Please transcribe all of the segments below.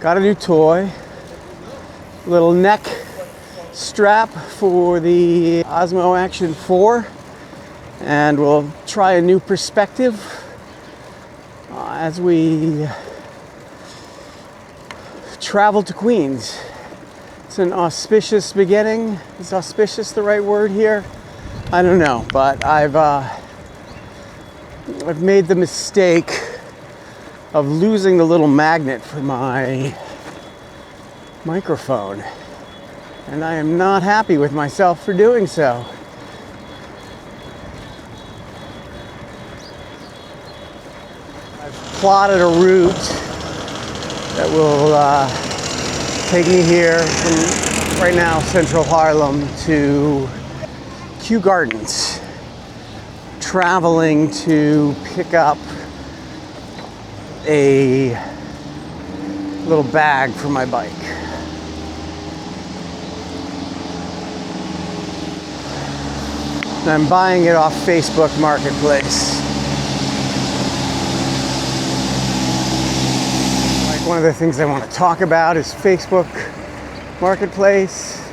Got a new toy. Little neck strap for the Osmo Action 4. And we'll try a new perspective as we travel to Queens. It's an auspicious beginning. Is auspicious the right word here? I don't know, but I've made the mistake of losing the little magnet for my microphone, and I am not happy with myself for doing so. I've plotted a route that will take me here from right now Central Harlem to Kew Gardens, traveling to pick up a little bag for my bike. And I'm buying it off Facebook Marketplace. Like, one of the things I want to talk about is Facebook Marketplace.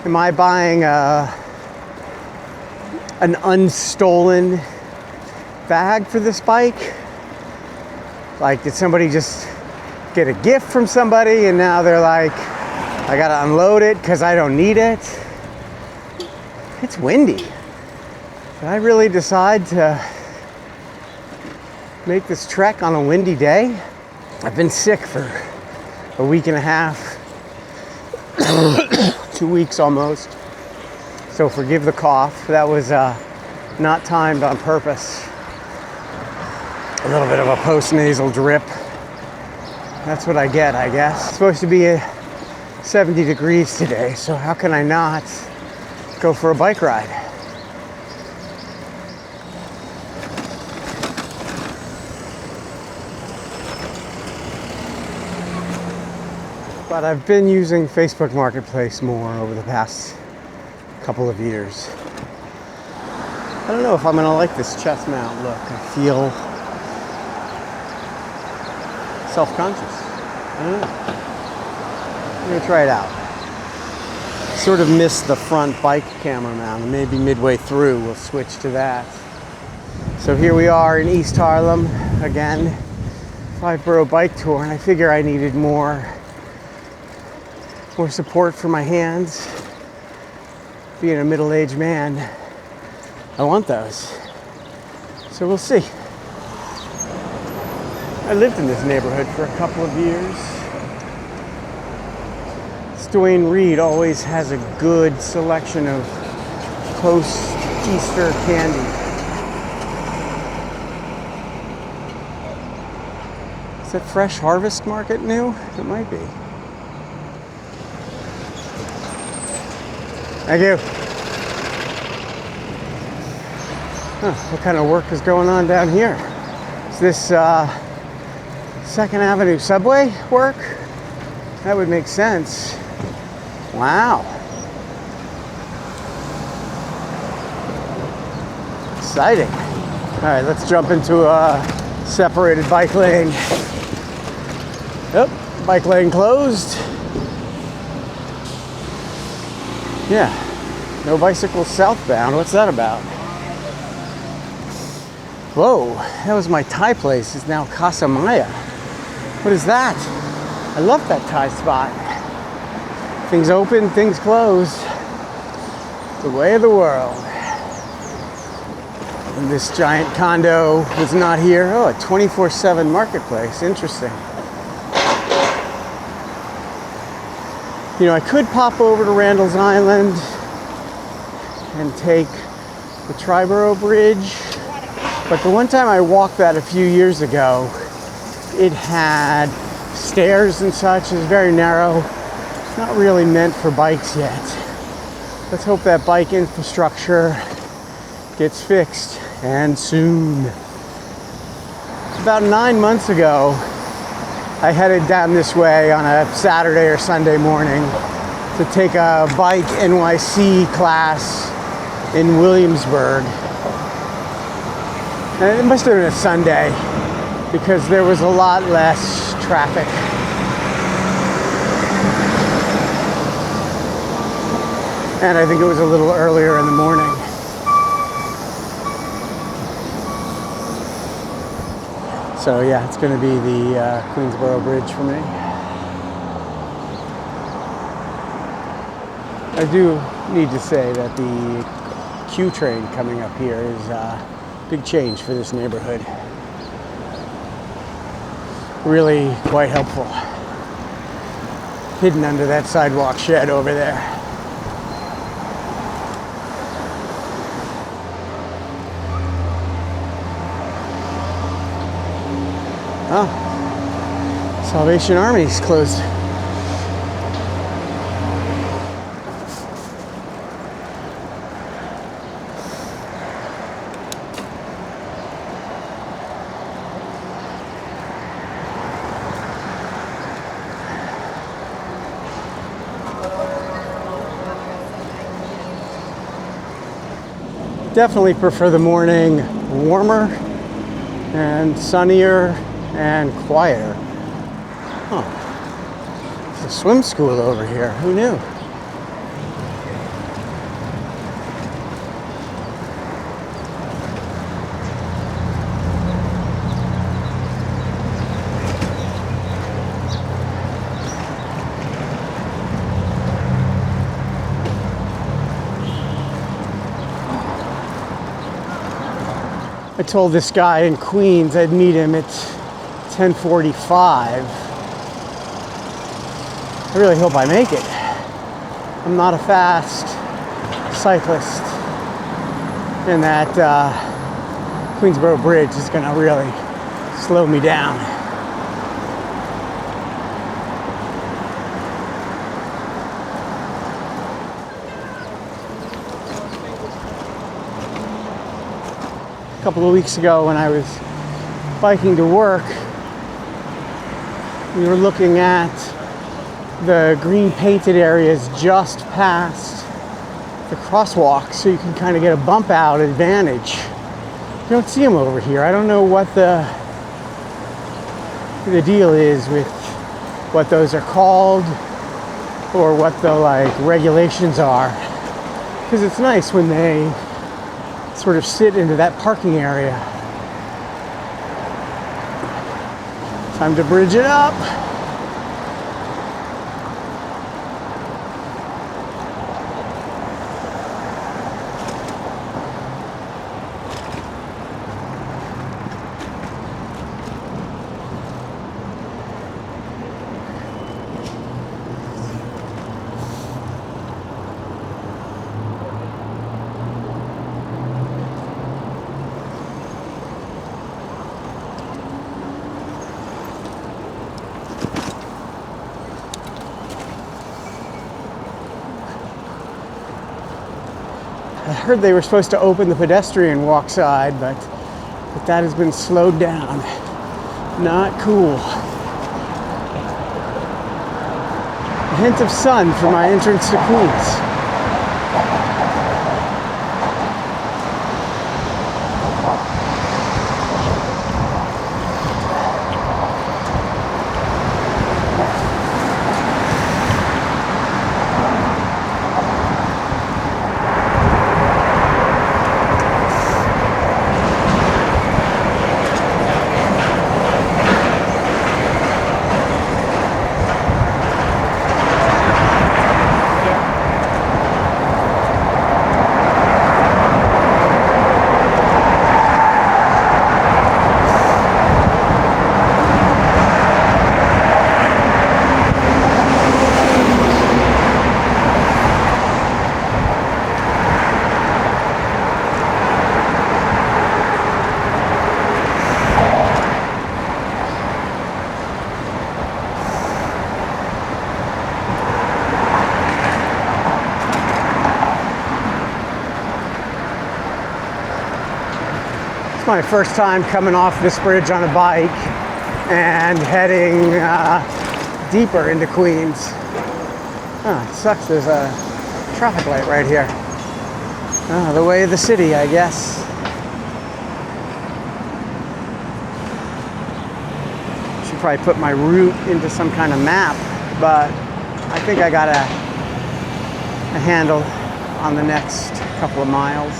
Am I buying an unstolen bag for this bike? Like, did somebody just get a gift from somebody and now they're like, I gotta unload it because I don't need it? It's windy. Did I really decide to make this trek on a windy day? I've been sick for a week and a half, 2 weeks almost. So forgive the cough. That was not timed on purpose. A little bit of a post-nasal drip. That's what I get, I guess. It's supposed to be 70 degrees today, so how can I not go for a bike ride? But I've been using Facebook Marketplace more over the past couple of years. I don't know if I'm gonna like this chest mount look. I feel self-conscious. I don't know. I'm gonna try it out. Sort of missed the front bike camera mount, and maybe midway through we'll switch to that. So here we are in East Harlem again, 5-borough bike tour, and I figure I needed more support for my hands. Being a middle-aged man, I want those. So we'll see. I lived in this neighborhood for a couple of years. Duane Reade always has a good selection of post-Easter candy. Is that Fresh Harvest Market new? It might be. Thank you. Huh, what kind of work is going on down here? Is this 2nd Avenue subway work? That would make sense. Wow. Exciting. All right, let's jump into a separated bike lane. Oh, bike lane closed. Yeah, no bicycles southbound. What's that about? Whoa, that was my Thai place. It's now Casa Maya. What is that? I love that Thai spot. Things open, things close. The way of the world. And this giant condo was not here. Oh, a 24/7 marketplace. Interesting. You know, I could pop over to Randall's Island and take the Triboro Bridge, but the one time I walked that a few years ago, it had stairs and such. It was very narrow. It's not really meant for bikes yet. Let's hope that bike infrastructure gets fixed, and soon. About 9 months ago, I headed down this way on a Saturday or Sunday morning to take a bike NYC class in Williamsburg. And it must have been a Sunday because there was a lot less traffic. And I think it was a little earlier in the morning. So yeah, it's going to be the Queensboro Bridge for me. I do need to say that the Q train coming up here is a big change for this neighborhood. Really quite helpful. Hidden under that sidewalk shed over there. Oh, Salvation Army's closed. Definitely prefer the morning warmer and sunnier and quieter. Oh, there's a swim school over here. Who knew? I told this guy in Queens I'd meet him at 10:45. I really hope I make it. I'm not a fast cyclist, and that Queensboro Bridge is going to really slow me down. A couple of weeks ago when I was biking to work, we were looking at the green painted areas just past the crosswalk, so you can kind of get a bump out advantage. You don't see them over here. I don't know what the deal is with what those are called or what the regulations are, because it's nice when they sort of sit into that parking area. Time to bridge it up. I heard they were supposed to open the pedestrian walk side, but that has been slowed down. Not cool. A hint of sun for my entrance to Queens. My first time coming off this bridge on a bike and heading deeper into Queens. Oh, it sucks, there's a traffic light right here. Oh, the way of the city, I guess. Should probably put my route into some kind of map, but I think I got a handle on the next couple of miles.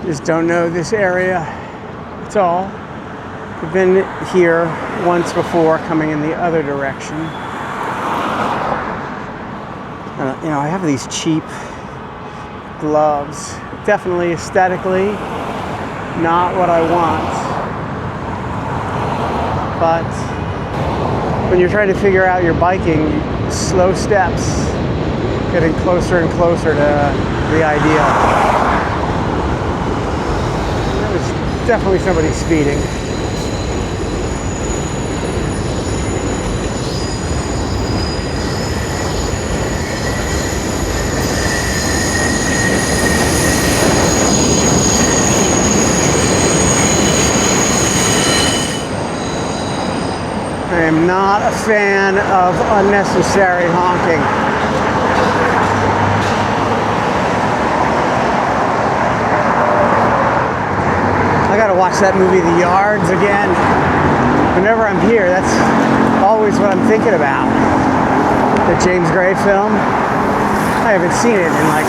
Just don't know this area at all. I've been here once before, coming in the other direction. You know, I have these cheap gloves. Definitely aesthetically not what I want. But when you're trying to figure out your biking, slow steps, getting closer and closer to the ideal. Definitely somebody speeding. I am not a fan of unnecessary honking. I gotta watch that movie, The Yards, again. Whenever I'm here, that's always what I'm thinking about. The James Gray film. I haven't seen it in like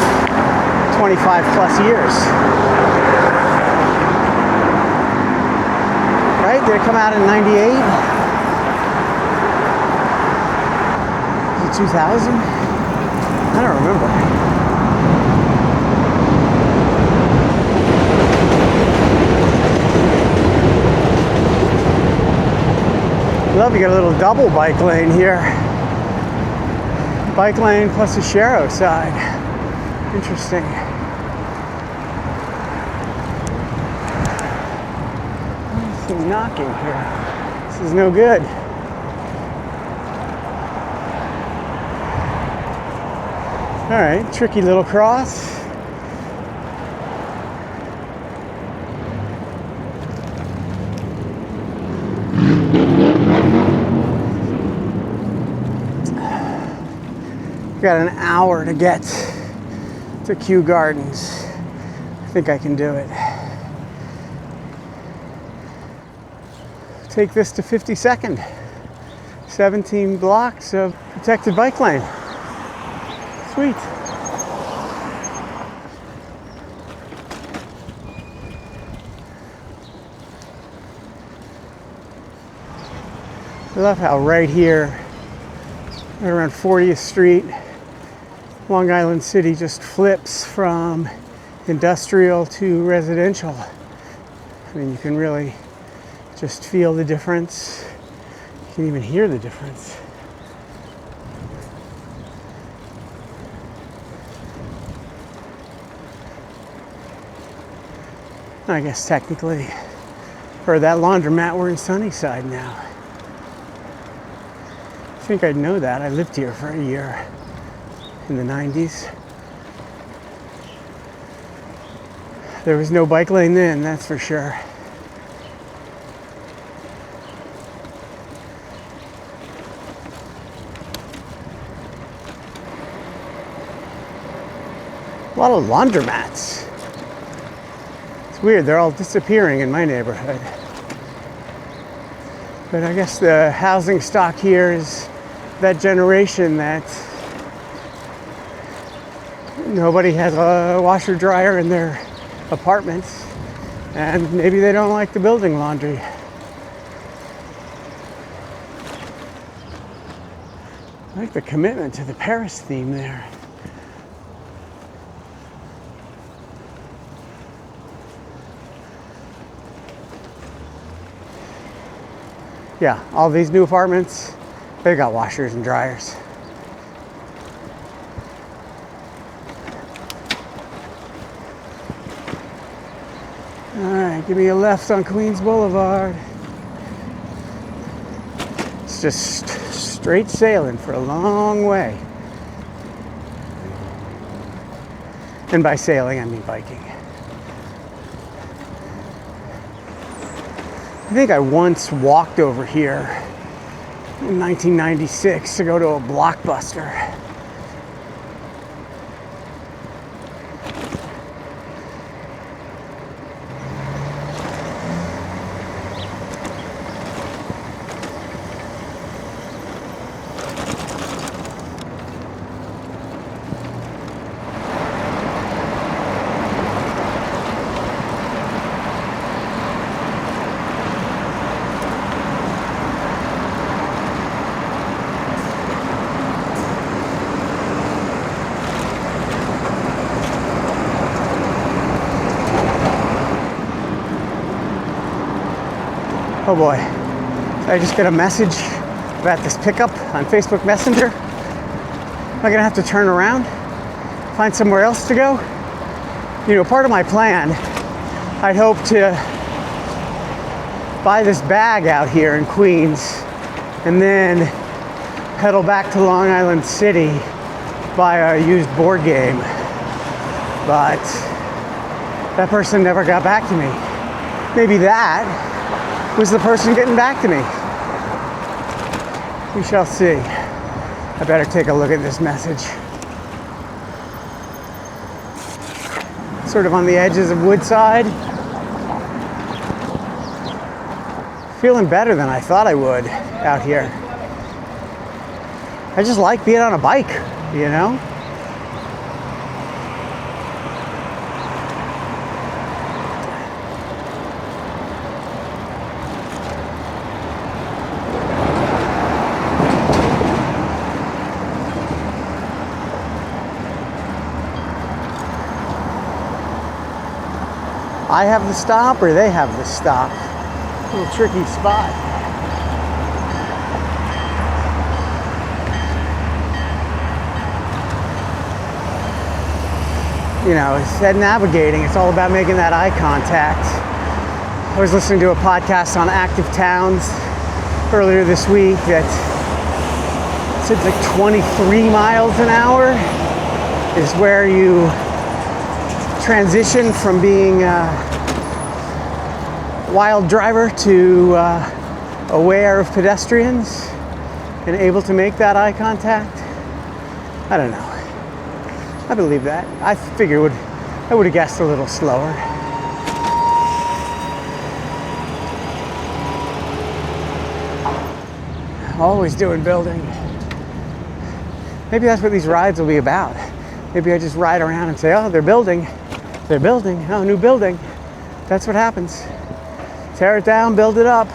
25 plus years. Right? Did it come out in 98? Is it 2000? I don't remember. Love to get a little double bike lane here. Bike lane plus a Shero side. Interesting. Some knocking here. This is no good. All right, tricky little cross. Got an hour to get to Kew Gardens. I think I can do it. Take this to 52nd. 17 blocks of protected bike lane. Sweet. I love how right here, right around 40th Street, Long Island City just flips from industrial to residential. I mean, you can really just feel the difference. You can even hear the difference. I guess technically, for that laundromat, we're in Sunnyside now. I think I'd know that. I lived here for a year. In the 90s. There was no bike lane then, that's for sure. A lot of laundromats. It's weird, they're all disappearing in my neighborhood. But I guess the housing stock here is that generation that nobody has a washer dryer in their apartments, and maybe they don't like the building laundry. I like the commitment to the Paris theme there. Yeah, all these new apartments, they got washers and dryers. All right, give me a left on Queens Boulevard. It's just straight sailing for a long way. And by sailing, I mean biking. I think I once walked over here in 1996 to go to a Blockbuster. Oh boy, did I just get a message about this pickup on Facebook Messenger? Am I gonna have to turn around, find somewhere else to go? You know, part of my plan, I'd hope to buy this bag out here in Queens and then pedal back to Long Island City, buy a used board game. But that person never got back to me. Maybe that was the person getting back to me. We shall see. I better take a look at this message. Sort of on the edges of Woodside. Feeling better than I thought I would out here. I just like being on a bike, you know? I have the stop or they have the stop. A little tricky spot. You know, it's said navigating, it's all about making that eye contact. I was listening to a podcast on active towns earlier this week that said like 23 miles an hour is where you transition from being a wild driver to aware of pedestrians and able to make that eye contact. I don't know. I believe that. I figure I would have guessed a little slower. Always doing building. Maybe that's what these rides will be about. Maybe I just ride around and say, oh, they're building. They're building. Oh, new building. That's what happens. Tear it down, build it up.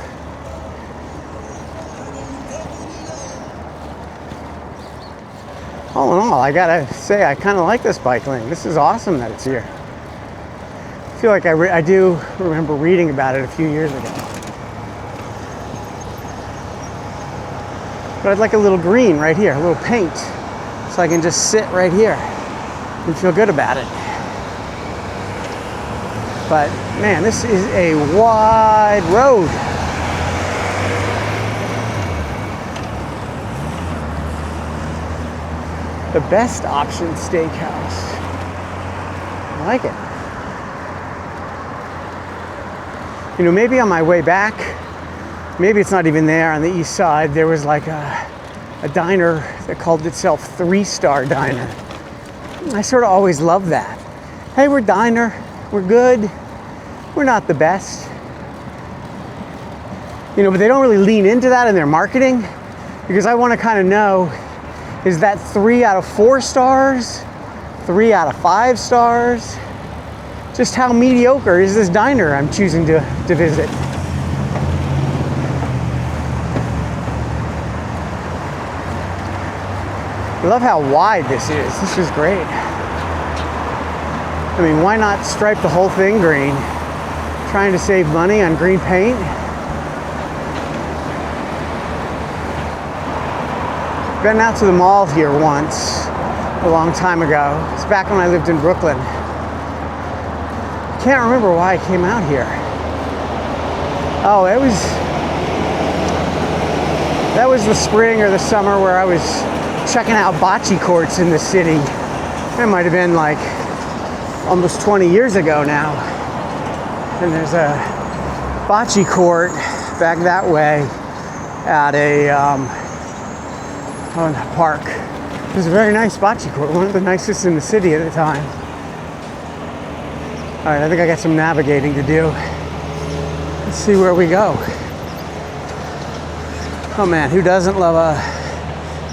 All in all, I gotta say, I kind of like this bike lane. This is awesome that it's here. I feel like I do remember reading about it a few years ago. But I'd like a little green right here, a little paint, so I can just sit right here and feel good about it. But man, this is a wide road. The Best Option Steakhouse. I like it. You know, maybe on my way back, maybe it's not even there on the east side, there was like a diner that called itself 3-Star Diner. I sort of always loved that. Hey, we're diner, we're good, we're not the best. You know, but they don't really lean into that in their marketing, because I want to kind of know, is that 3 out of 4 stars? 3 out of 5 stars? Just how mediocre is this diner I'm choosing to visit? I love how wide this is. This is great. I mean, why not stripe the whole thing green? Trying to save money on green paint? Been out to the mall here once, a long time ago. It's back when I lived in Brooklyn. Can't remember why I came out here. Oh, that was the spring or the summer where I was checking out bocce courts in the city. It might have been like almost 20 years ago now. And there's a bocce court back that way at a park. It was a very nice bocce court, one of the nicest in the city at the time. All right, I think I got some navigating to do. Let's see where we go. Oh man, who doesn't love a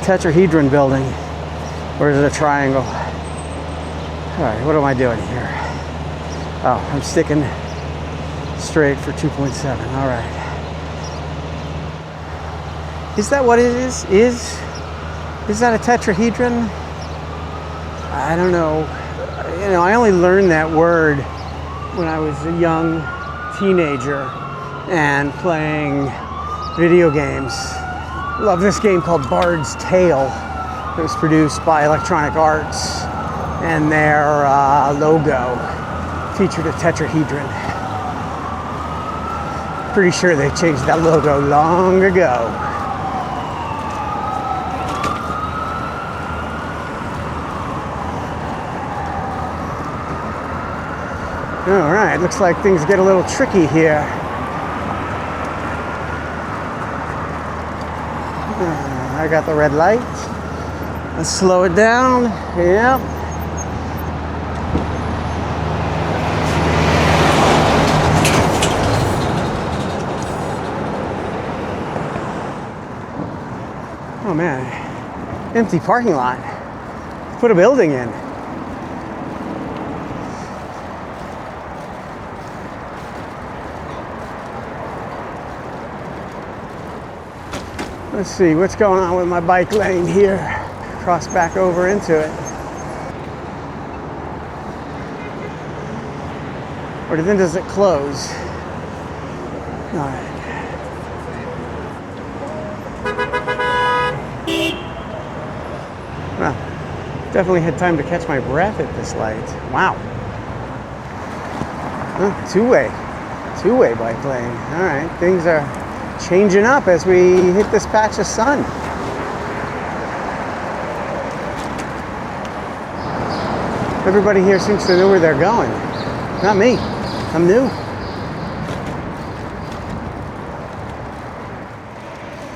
tetrahedron building? Or is it a triangle? All right, what am I doing here? Oh, I'm sticking straight for 2.7. All right. Is that what it is? Is that a tetrahedron? I don't know. You know, I only learned that word when I was a young teenager and playing video games. Love this game called Bard's Tale. It was produced by Electronic Arts, and their logo featured a tetrahedron. Pretty sure they changed that logo long ago. All right, looks like things get a little tricky here. I got the red light. Let's slow it down. Yep. Oh man, empty parking lot. Put a building in. Let's see what's going on with my bike lane here. Cross back over into it. Or then does it close? All right. Well, definitely had time to catch my breath at this light. Wow. Huh, two-way bike lane. All right, things are changing up as we hit this patch of sun. Everybody here seems to know where they're going. Not me. I'm new.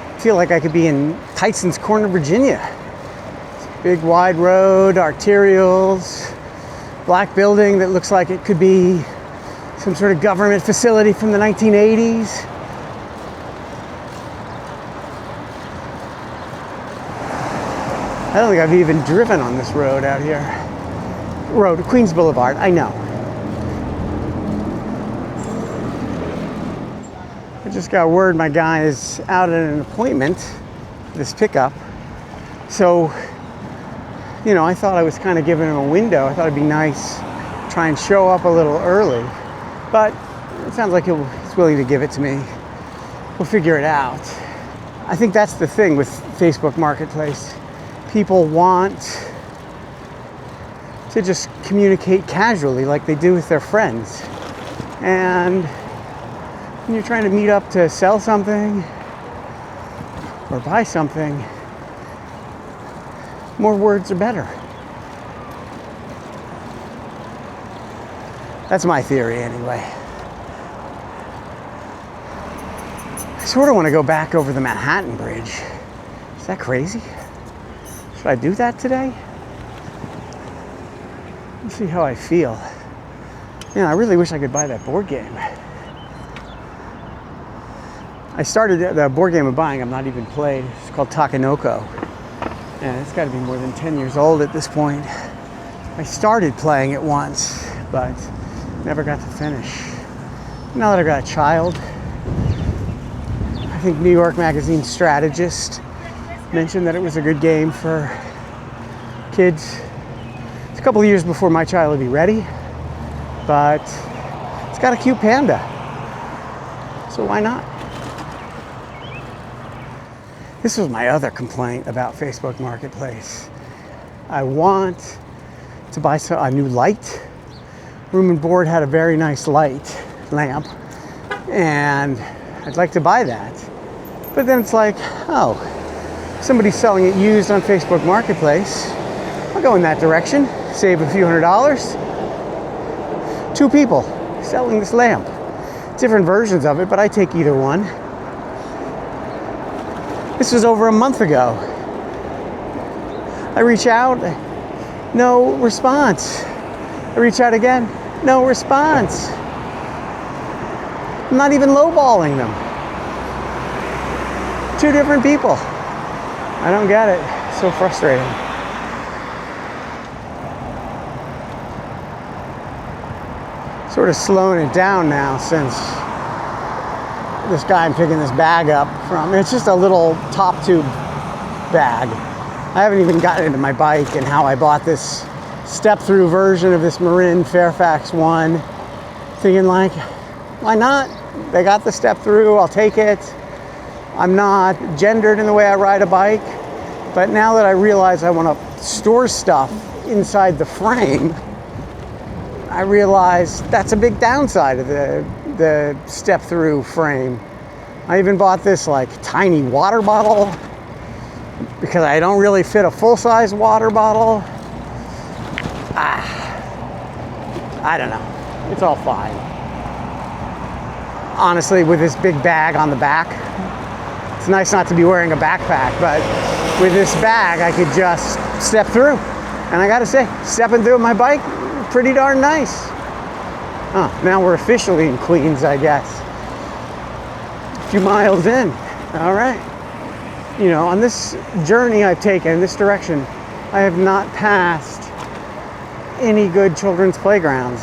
I feel like I could be in Tyson's Corner, Virginia. Big wide road, arterials, black building that looks like it could be some sort of government facility from the 1980s. I don't think I've even driven on this road out here. Queens Boulevard, I know. I just got word my guy is out at an appointment, this pickup. So, you know, I thought I was kind of giving him a window. I thought it'd be nice to try and show up a little early. But it sounds like he's willing to give it to me. We'll figure it out. I think that's the thing with Facebook Marketplace. People want to just communicate casually like they do with their friends. And when you're trying to meet up to sell something or buy something, more words are better. That's my theory anyway. I sort of want to go back over the Manhattan Bridge. Is that crazy? Should I do that today? Let's see how I feel. Man, I really wish I could buy that board game. I started the board game I'm buying, I'm not even played. It's called Takenoko. And it's got to be more than 10 years old at this point. I started playing it once, but never got to finish. Now that I've got a child, I think New York Magazine Strategist mentioned that it was a good game for kids. It's a couple of years before my child will be ready, but it's got a cute panda, so why not? This was my other complaint about Facebook Marketplace. I want to buy a new light. Room and Board had a very nice lamp, and I'd like to buy that. But then it's like, oh, somebody's selling it used on Facebook Marketplace. I'll go in that direction, save a few $100s. 2 people selling this lamp. different versions of it, but I take either one. This was over a month ago. I reach out, no response. I reach out again, no response. I'm not even lowballing them. Two different people. I don't get it. So frustrating. Sort of slowing it down now since this guy I'm picking this bag up from, it's just a little top tube bag. I haven't even gotten into my bike and how I bought this step-through version of this Marin Fairfax one, thinking like, why not? They got the step-through, I'll take it. I'm not gendered in the way I ride a bike, but now that I realize I want to store stuff inside the frame, I realize that's a big downside of the step-through frame. I even bought this like tiny water bottle because I don't really fit a full-size water bottle. I don't know. It's all fine. Honestly, with this big bag on the back, it's nice not to be wearing a backpack, but with this bag, I could just step through. And I gotta say, stepping through my bike, pretty darn nice. Oh, now we're officially in Queens, I guess. A few miles in. All right. You know, on this journey I've taken, this direction, I have not passed any good children's playgrounds.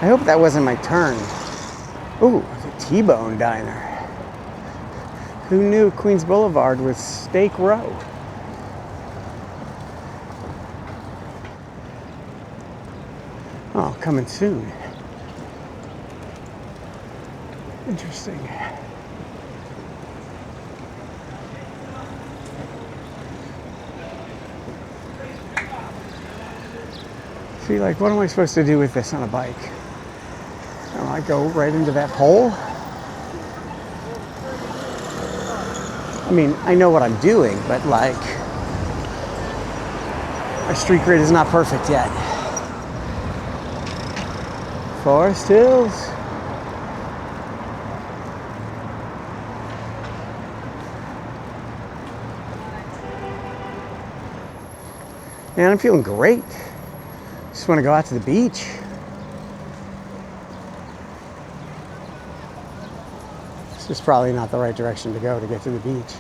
I hope that wasn't my turn. Ooh, the T-Bone Diner. Who knew Queens Boulevard was Steak Row? Oh, coming soon. Interesting. See, like, what am I supposed to do with this on a bike? Do I go right into that hole? I mean, I know what I'm doing, but like, my street grid is not perfect yet. Forest Hills. Man, I'm feeling great. Just want to go out to the beach. This is probably not the right direction to go to get to the beach.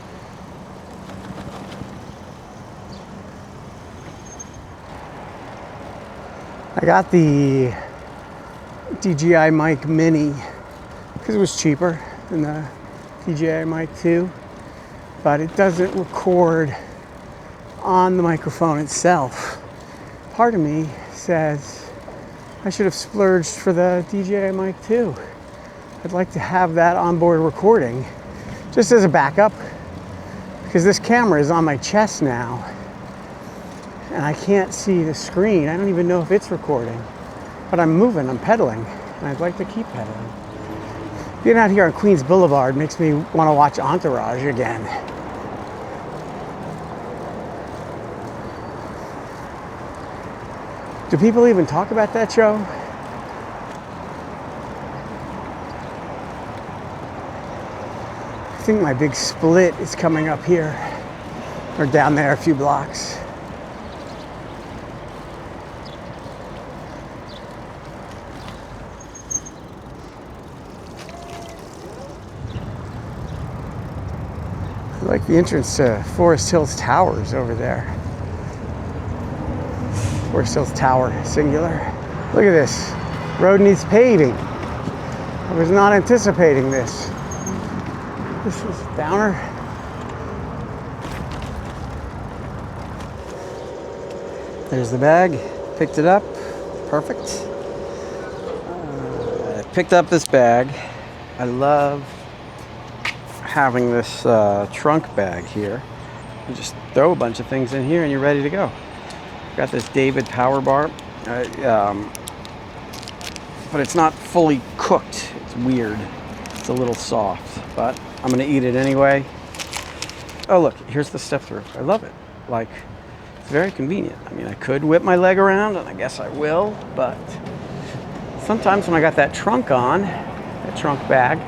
I got the DJI Mic Mini because it was cheaper than the DJI Mic 2, but it doesn't record on the microphone itself. Part of me says I should have splurged for the DJI Mic 2. I'd like to have that onboard recording just as a backup, because this camera is on my chest now and I can't see the screen. I don't even know if it's recording, but I'm moving, I'm pedaling, and I'd like to keep pedaling. Being out here on Queens Boulevard makes me want to watch Entourage again. Do people even talk about that show? I think my big split is coming up here, or down there a few blocks. I like the entrance to Forest Hills Towers over there. Forest Hills Tower, singular. Look at this. Road needs paving. I was not anticipating this. This is a downer. There's the bag. Picked it up. Perfect. I picked up this bag. I love having this trunk bag here. You just throw a bunch of things in here and you're ready to go. Got this David power bar, but it's not fully cooked. It's weird. It's a little soft, but I'm gonna eat it anyway. Oh look, here's the step through. I love it. Like, it's very convenient. I mean, I could whip my leg around, and I guess I will, but sometimes when I got that trunk on, that trunk bag.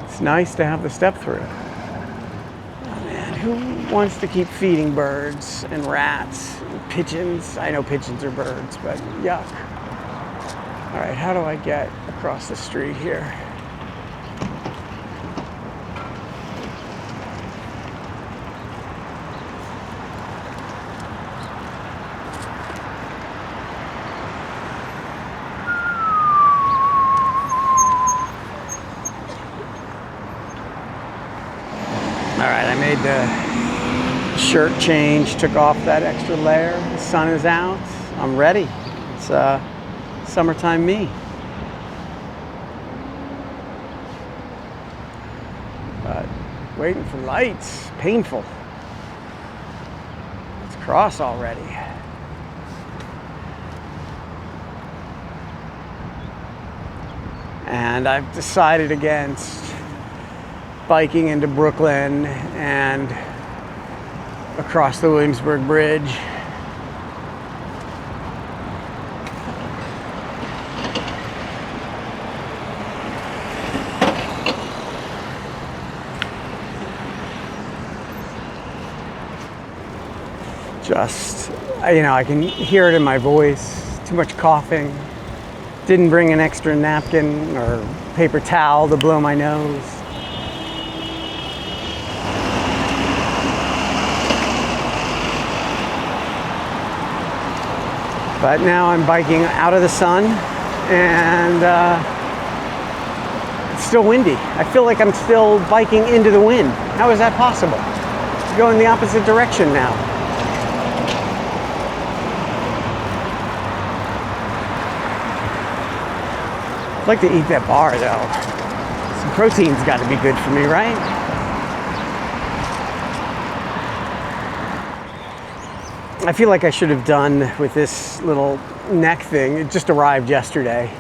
It's nice to have the step through. Oh man, who wants to keep feeding birds and rats and pigeons? I know pigeons are birds, but yuck. All right, how do I get across the street here? Made the shirt change, took off that extra layer. The sun is out. I'm ready. It's summertime me. But waiting for lights, painful. Let's cross already. And I've decided against biking into Brooklyn and across the Williamsburg Bridge. Just, you know, I can hear it in my voice. Too much coughing. Didn't bring an extra napkin or paper towel to blow my nose. But now I'm biking out of the sun, and it's still windy. I feel like I'm still biking into the wind. How is that possible? It's going the opposite direction now. I'd like to eat that bar though. Some protein's got to be good for me, right? I feel like I should have done with this little neck thing. It just arrived yesterday.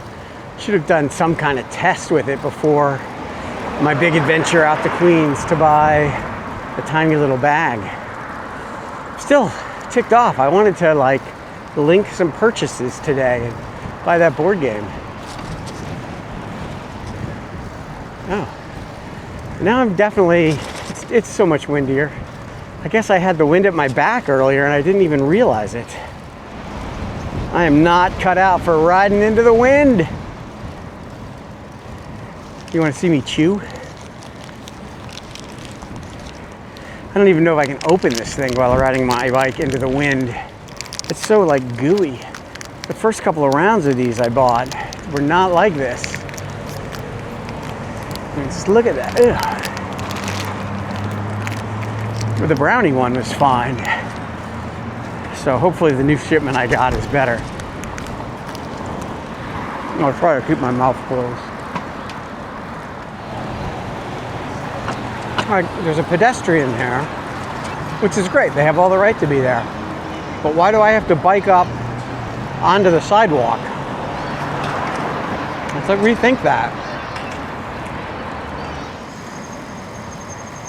Should have done some kind of test with it before my big adventure out to Queens to buy a tiny little bag. Still ticked off. I wanted to like link some purchases today and buy that board game. Oh, now I'm definitely, it's so much windier. I guess I had the wind at my back earlier and I didn't even realize it. I am not cut out for riding into the wind. You want to see me chew? I don't even know if I can open this thing while riding my bike into the wind. It's so like gooey. The first couple of rounds of these I bought were not like this. I mean, just look at that. Ugh. The brownie one was fine. So hopefully the new shipment I got is better. I'll try to keep my mouth closed. All right, there's a pedestrian there, which is great. They have all the right to be there. But why do I have to bike up onto the sidewalk? Let's rethink that.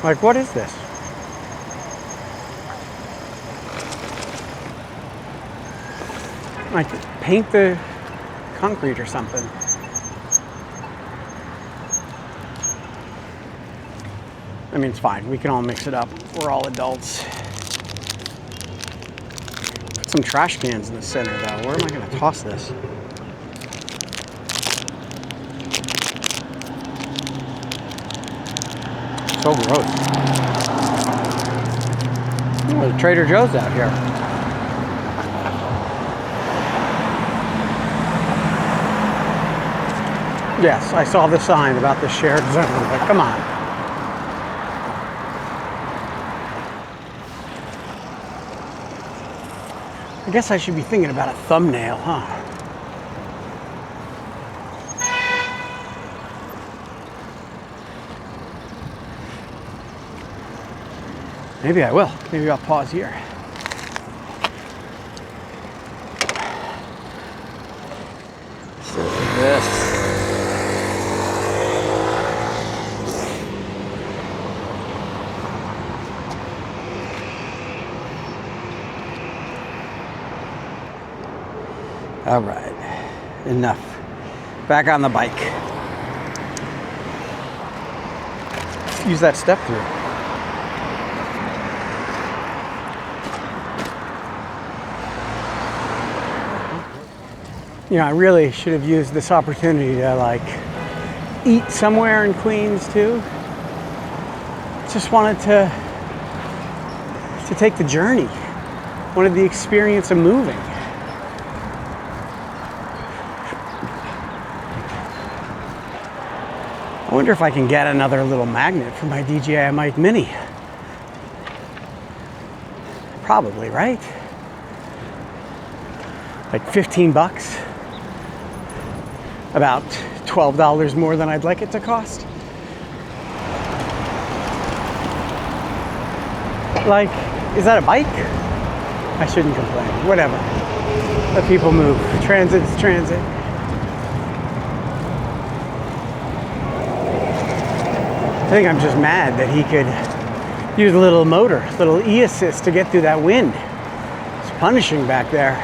Like, what is this? Like, paint the concrete or something. I mean, it's fine. We can all mix it up. We're all adults. Put some trash cans in the center, though. Where am I going to toss this? So gross. Oh, there's Trader Joe's out here. Yes, I saw the sign about the shared zone, but come on. I guess I should be thinking about a thumbnail, huh? Maybe I will. Maybe I'll pause here. So this. All right, enough. Back on the bike. use that step through. You know, I really should have used this opportunity to like eat somewhere in Queens too. Just wanted to take the journey. Wanted the experience of moving. I wonder if I can get another little magnet for my DJI Mic Mini. Probably, right? Like 15 bucks. About $12 more than I'd like it to cost. Like, is that a bike? I shouldn't complain. Whatever. Let people move. Transit's transit. I think I'm just mad that he could use a little motor, little e-assist to get through that wind. It's punishing back there.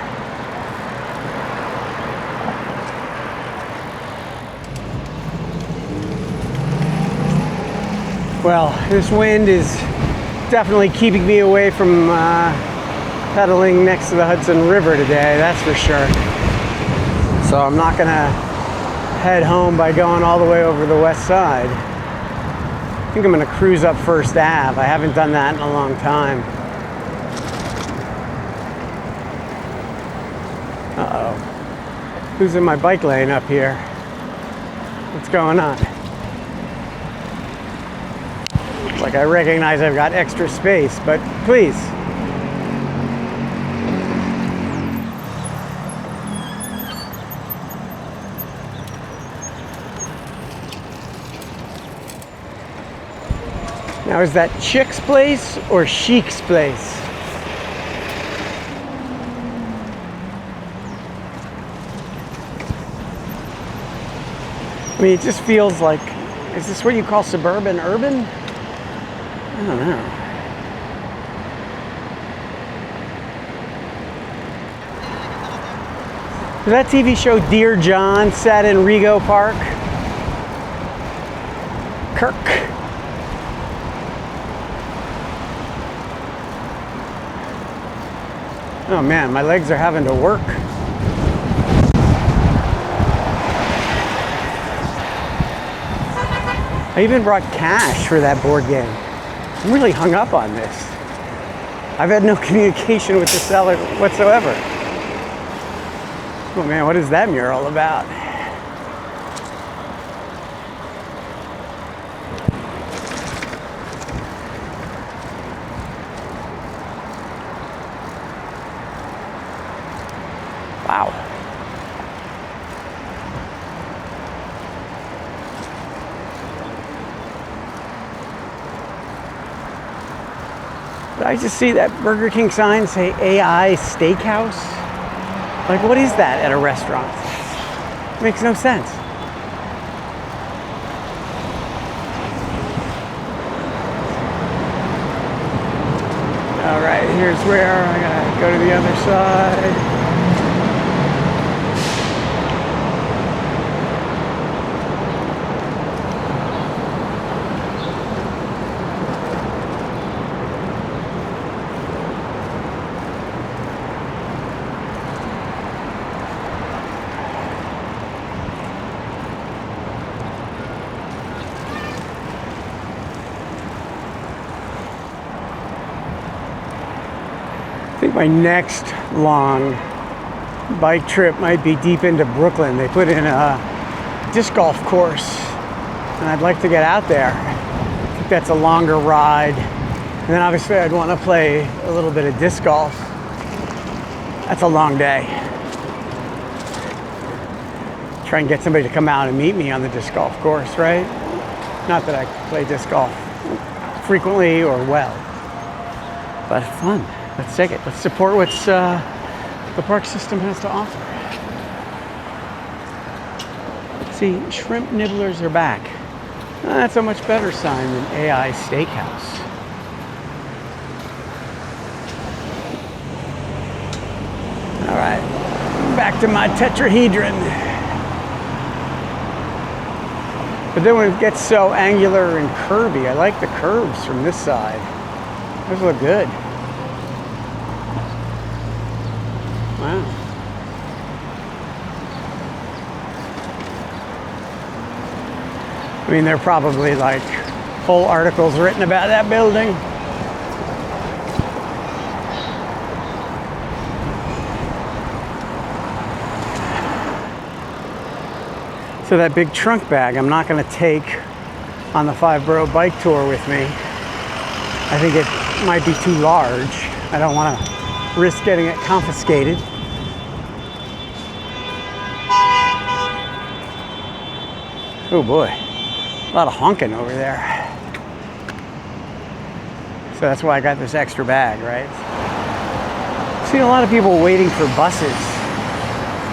Well, this wind is definitely keeping me away from pedaling next to the Hudson River today, that's for sure. So I'm not gonna head home by going all the way over the west side. I think I'm gonna cruise up First Ave. I haven't done that in a long time. Uh-oh. Who's in my bike lane up here? What's going on? Like I recognize I've got extra space, but please. Now, is that Chick's place or Chic's place? I mean, it just feels like, is this what you call suburban urban? I don't know. Is that TV show Dear John set in Rego Park? Kirk. Oh man, my legs are having to work. I even brought cash for that board game. I'm really hung up on this. I've had no communication with the seller whatsoever. Oh man, what is that mural about? Wow. Did I just see that Burger King sign say AI Steakhouse? Like, what is that at a restaurant? It makes no sense. All right, here's where I gotta go to the other side. I think my next long bike trip might be deep into Brooklyn. They put in a disc golf course, and I'd like to get out there. I think that's a longer ride. And then obviously I'd want to play a little bit of disc golf. That's a long day. Try and get somebody to come out and meet me on the disc golf course, right? Not that I play disc golf frequently or well, but fun. Let's take it. Let's support what the park system has to offer. See, shrimp nibblers are back. That's a much better sign than AI Steakhouse. All right, back to my tetrahedron. But then when it gets so angular and curvy, I like the curves from this side. Those look good. Wow. I mean, there are probably like whole articles written about that building. So that big trunk bag, I'm not going to take on the 5-borough bike tour with me. I think it might be too large. I don't want to risk getting it confiscated. Oh boy, a lot of honking over there. So that's why I got this extra bag, right? I've seen a lot of people waiting for buses.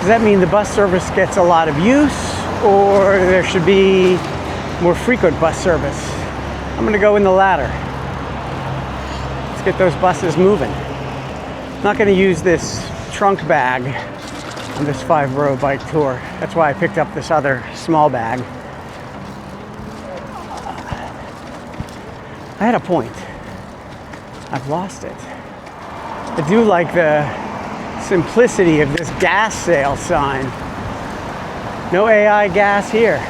Does that mean the bus service gets a lot of use, or there should be more frequent bus service? I'm gonna go in the latter. Let's get those buses moving. I'm not gonna use this trunk bag on this 5-borough bike tour. That's why I picked up this other small bag. I had a point. I've lost it. I do like the simplicity of this gas sale sign. No AI gas here.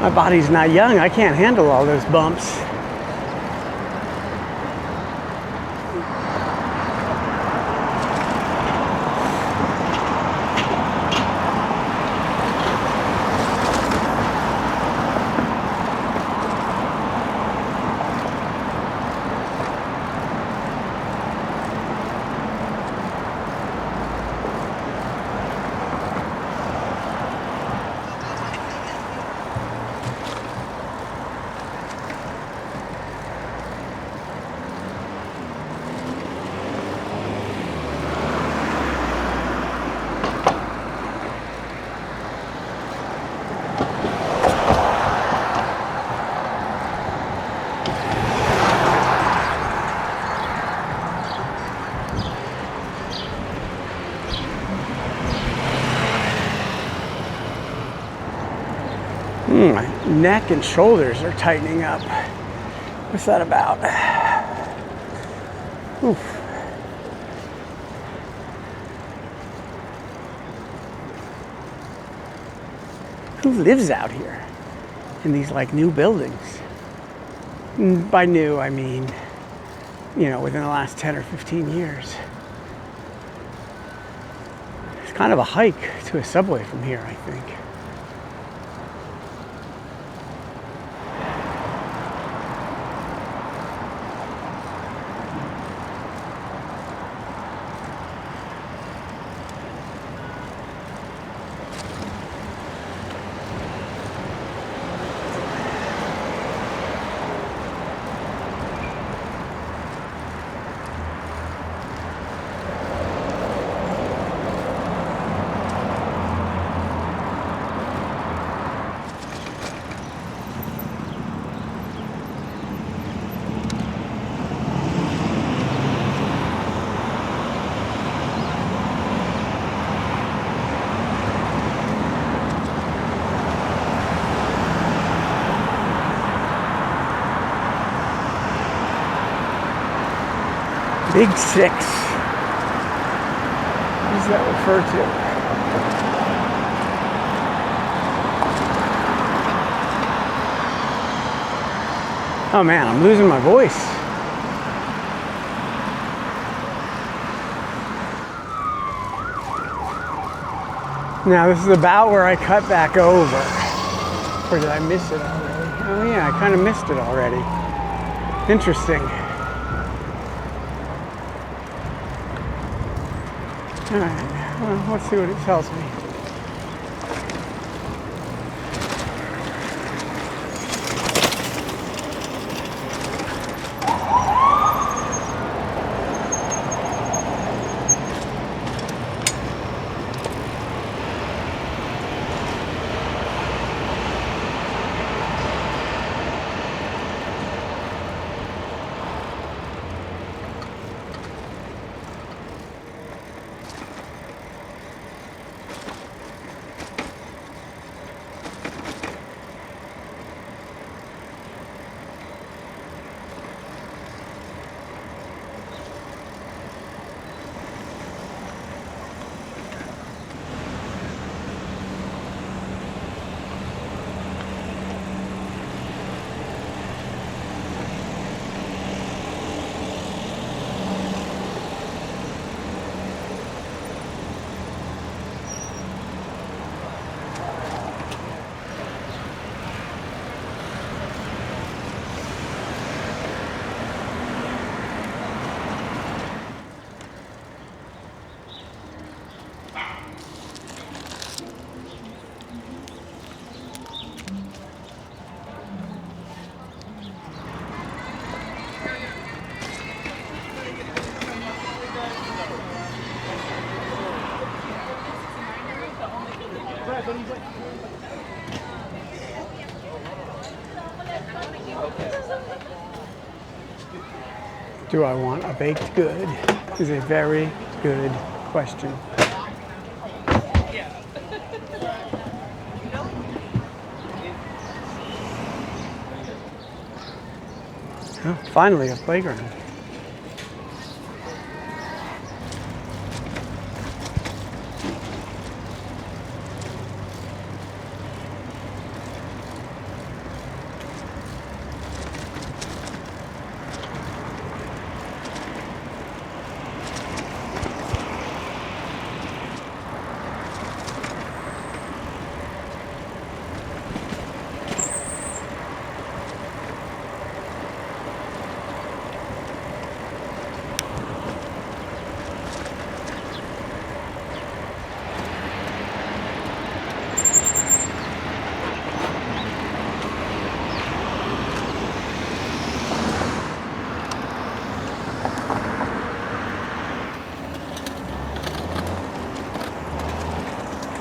My body's not young. I can't handle all those bumps. My neck and shoulders are tightening up. What's that about? Oof. Who lives out here in these like new buildings? By new, I mean, you know, within the last 10 or 15 years. It's kind of a hike to a subway from here, I think. Big Six. What does that refer to? Oh man, I'm losing my voice. Now this is about where I cut back over. Or did I miss it already? Oh yeah, I kind of missed it already. Interesting. All right, well, let's see what it tells me. Do I want a baked good? Is a very good question. Oh, finally a playground.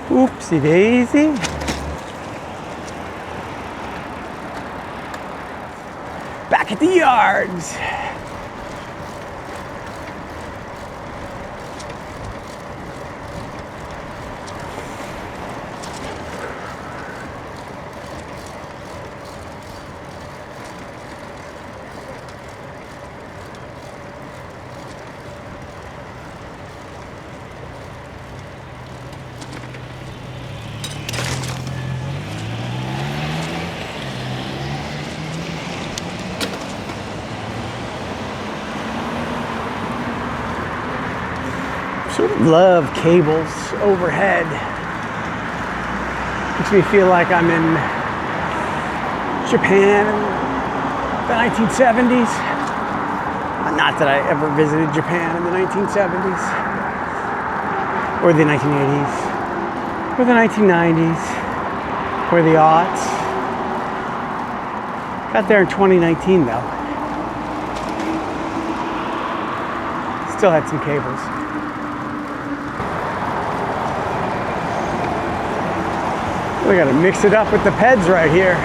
Oopsie daisy. Back at the yards. Sort of love cables overhead. Makes me feel like I'm in Japan in the 1970s. Not that I ever visited Japan in the 1970s, or the 1980s, or the 1990s, or the aughts. Got there in 2019 though. Still had some cables. We gotta mix it up with the peds right here.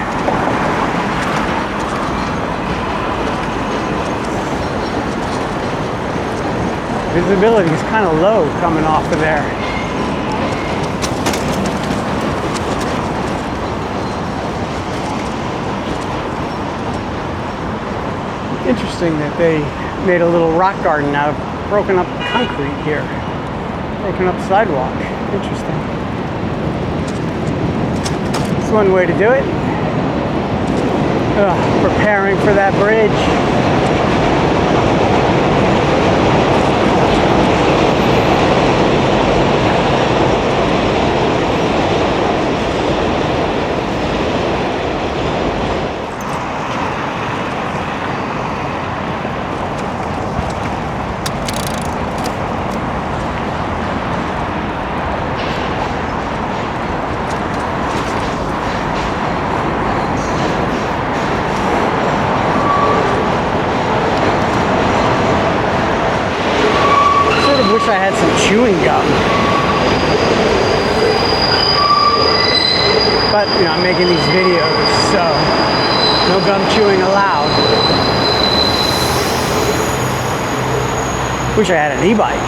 Visibility is kind of low coming off of there. Interesting that they made a little rock garden out of broken up concrete here. Broken up sidewalk. Interesting. One way to do it. Preparing for that bridge. I had some chewing gum, but you know, I'm making these videos, so no gum chewing allowed. Wish I had an e-bike.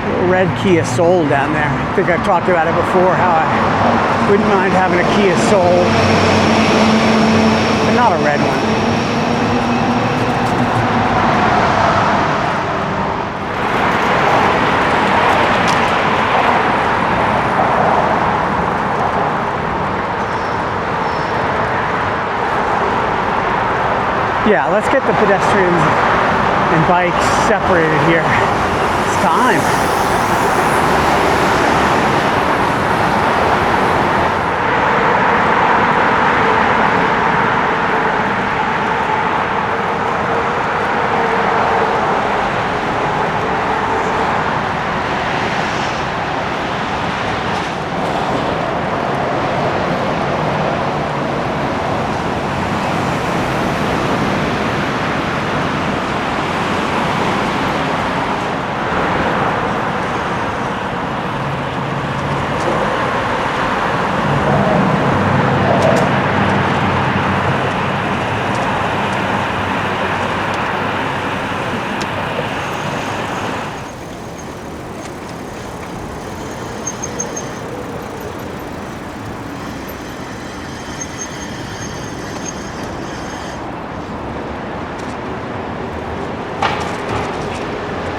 Little red Kia Soul down there. I think I've talked about it before, how I wouldn't mind having a Kia Soul, but not a red one. Yeah, let's get the pedestrians and bikes separated here. It's time.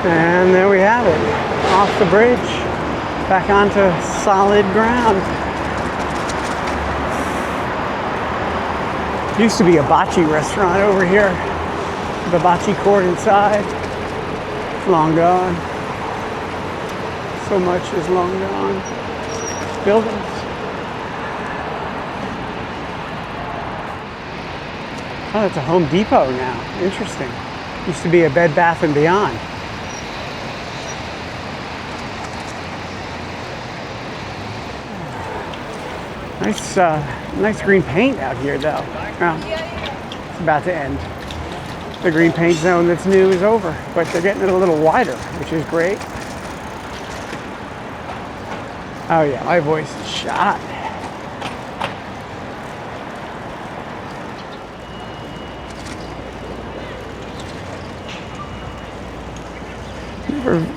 And there we have it. Off the bridge, back onto solid ground. Used to be a bocce restaurant over here. The bocce court inside. It's long gone. So much is long gone. Buildings. Oh, that's a Home Depot now. Interesting. Used to be a Bed Bath & Beyond. Nice green paint out here, though. Well, it's about to end. The green paint zone that's new is over, but they're getting it a little wider, which is great. Oh yeah, my voice is shot.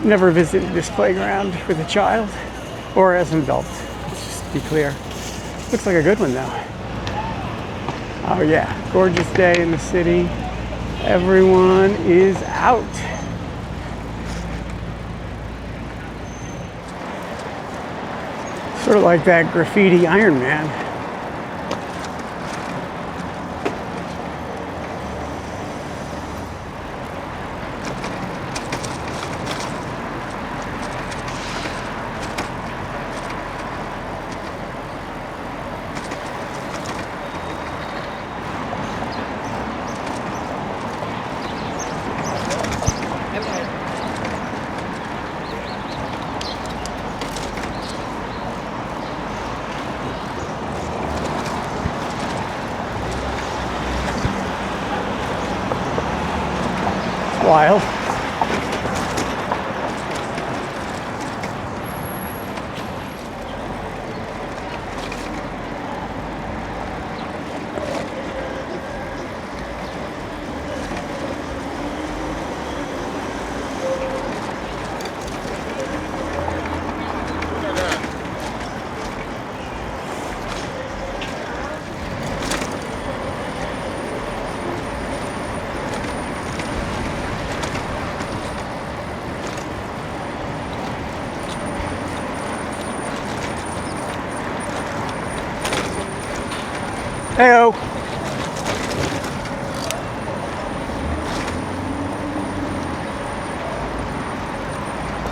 Never visited this playground with a child or as an adult. Let's just be clear. Looks like a good one though. Oh yeah, gorgeous day in the city. Everyone is out. Sort of like that graffiti Iron Man. Wild. Heyo.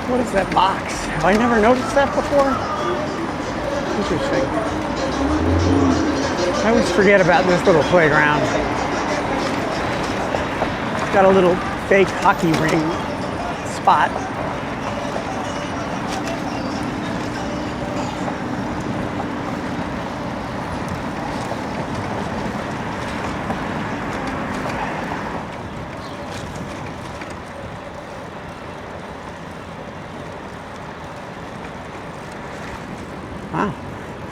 What is that box? Have I never noticed that before? Interesting. I always forget about this little playground. Got a little fake hockey ring spot. Wow,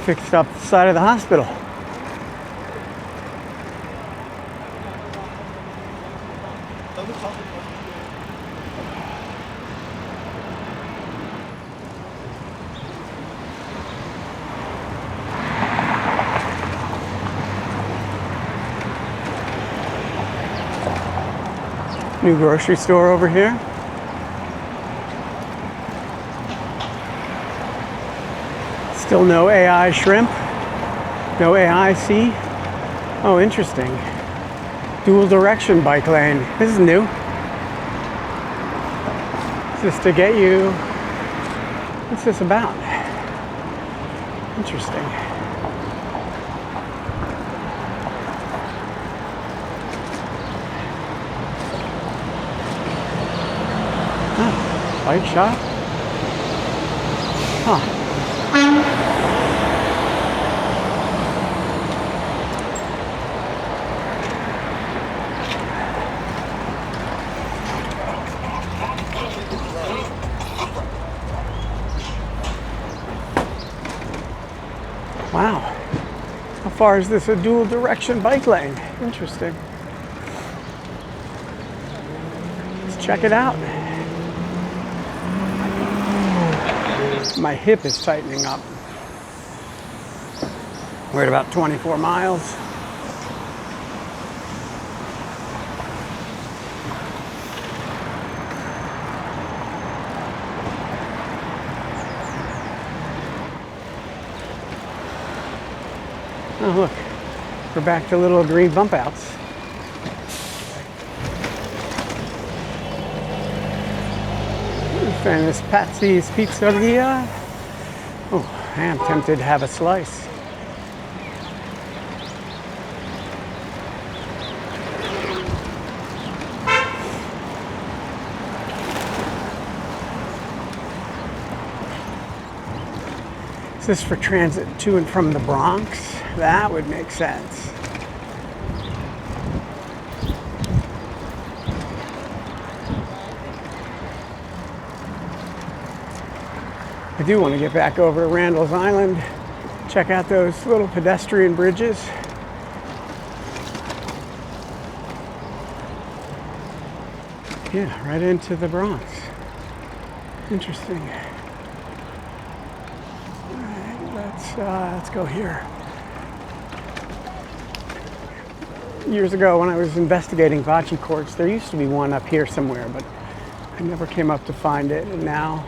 fixed up the side of the hospital. New grocery store over here. Still no AI shrimp, no AI sea. Oh, interesting. Dual direction bike lane. This is new. Just to get you. What's this about? Interesting. Oh, bike shop. Huh. Wow. How far is this a dual direction bike lane? Interesting. Let's check it out. My hip is tightening up. We're at about 24 miles. Oh, look, we're back to little green bump outs. Famous Patsy's Pizzeria. Oh, I am tempted to have a slice. Is this for transit to and from the Bronx? That would make sense. I do want to get back over to Randall's Island, check out those little pedestrian bridges. Yeah, right into the Bronx. Interesting. All right, let's go here. Years ago when I was investigating bocce courts, there used to be one up here somewhere, but I never came up to find it. And now,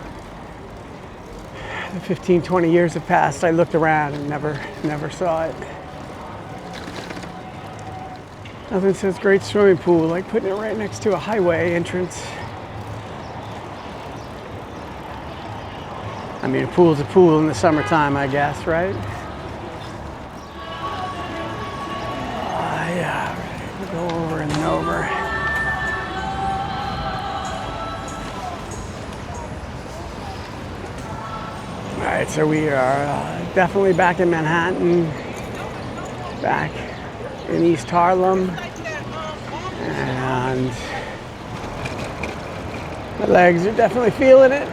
15, 20 years have passed, I looked around and never saw it. Nothing says great swimming pool like putting it right next to a highway entrance. I mean, a pool's a pool in the summertime, I guess, right? Yeah, we'll go over and over. All right, so we are definitely back in Manhattan, back in East Harlem, and my legs are definitely feeling it.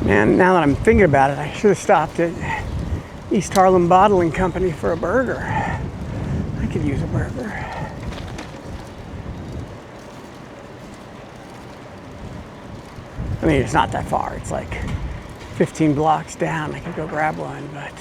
Man, now that I'm thinking about it, I should have stopped at East Harlem Bottling Company for a burger. I could use a burger. I mean, it's not that far. It's like 15 blocks down. I could go grab one, but